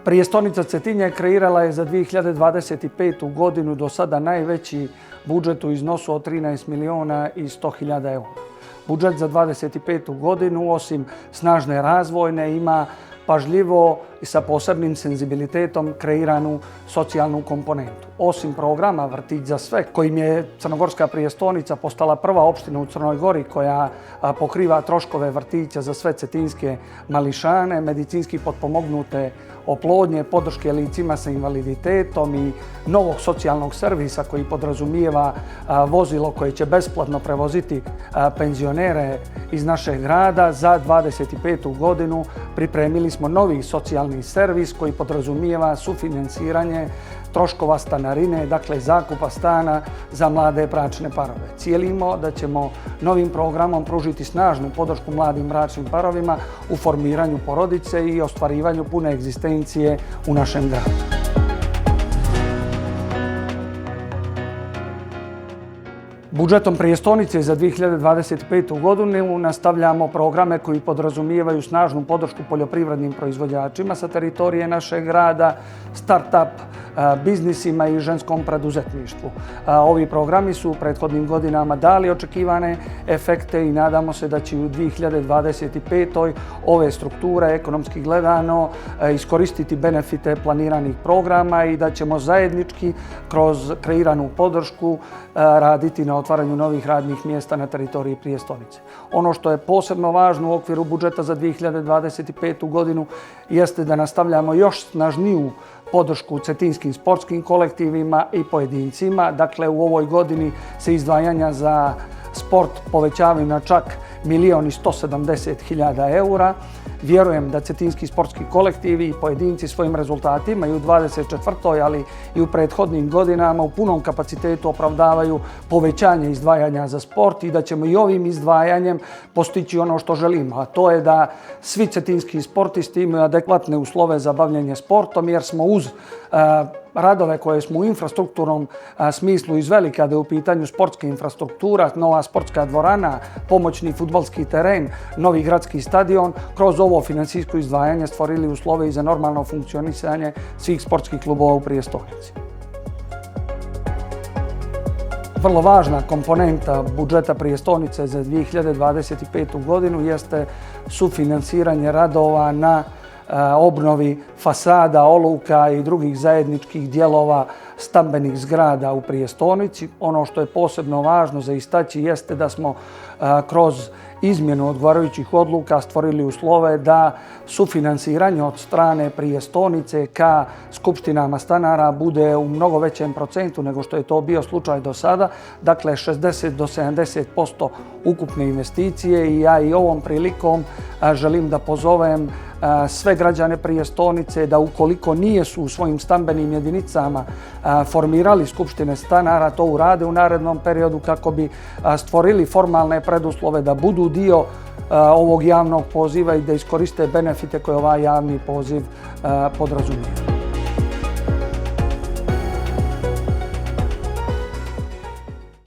Prijestolnica Cetinje kreirala je za 2025. godinu do sada najveći budžet u iznosu od 13 miliona i 100.000 eura. Budžet za 2025. godinu, osim snažne razvojne, ima pažljivo i sa posebnim senzibilitetom kreiranu socijalnu komponentu. Osim programa Vrtić za sve, kojim je Crnogorska Prijestolnica postala prva opština u Crnoj Gori koja pokriva troškove vrtića za sve cetinske mališane, medicinski potpomognute oplodnje, podrške licima sa invaliditetom i novog socijalnog servisa koji podrazumijeva vozilo koje će besplatno prevoziti penzionere iz našeg grada. Za 2025. godinu pripremili smo novi socijalni servis koji podrazumijeva sufinansiranje troškova stanarine, dakle zakupa stana za mlade bračne parove. Cijelimo da ćemo novim programom pružiti snažnu podršku mladim bračnim parovima u formiranju porodice i ostvarivanju pune egzistencije u našem gradu. Budžetom Prijestolnice za 2025. godinu nastavljamo programe koji podrazumijevaju snažnu podršku poljoprivrednim proizvođačima sa teritorije našeg grada, start-up biznisima i ženskom preduzetništvu. Ovi programi su u prethodnim godinama dali očekivane efekte i nadamo se da će u 2025. ove strukture ekonomski gledano iskoristiti benefite planiranih programa i da ćemo zajednički kroz kreiranu podršku raditi na otvaranju novih radnih mjesta na teritoriji Prijestolnice. Ono što je posebno važno u okviru budžeta za 2025. godinu jeste da nastavljamo još snažniju podršku cetinskim sportskim kolektivima i pojedincima. Dakle, u ovoj godini se izdvajanja za sport povećavaju na čak 1.170.000 eura. Vjerujem da cetinski sportski kolektivi i pojedinci svojim rezultatima i u 2024. ali i u prethodnim godinama u punom kapacitetu opravdavaju povećanje izdvajanja za sport i da ćemo i ovim izdvajanjem postići ono što želimo, a to je da svi cetinski sportisti imaju adekvatne uslove za bavljenje sportom, jer smo uz radove koje smo u infrastrukturnom smislu izveli kada je u pitanju sportska infrastruktura, nova sportska dvorana, pomoćni fudbalski teren, novi gradski stadion, kroz ovo finansijsko izdvajanje stvorili uslove i za normalno funkcionisanje svih sportskih klubova u Prijestolnici. Vrlo važna komponenta budžeta Prijestolnice za 2025. godinu jeste sufinansiranje radova na obnovi fasada, oluka i drugih zajedničkih dijelova stambenih zgrada u Prijestolnici. Ono što je posebno važno za istaći jeste da smo kroz izmjenu odgovarajućih odluka stvorili uslove da sufinansiranje od strane Prijestolnice ka skupštinama stanara bude u mnogo većem procentu nego što je to bio slučaj do sada. Dakle, 60 do 70% ukupne investicije i ja i ovom prilikom želim da pozovem sve građane Prijestolnice da ukoliko nisu u svojim stambenim jedinicama formirali skupštine stanara, to urade u narednom periodu kako bi stvorili formalne preduslove da budu dio ovog javnog poziva i da iskoriste benefite koje ovaj javni poziv podrazumijeva.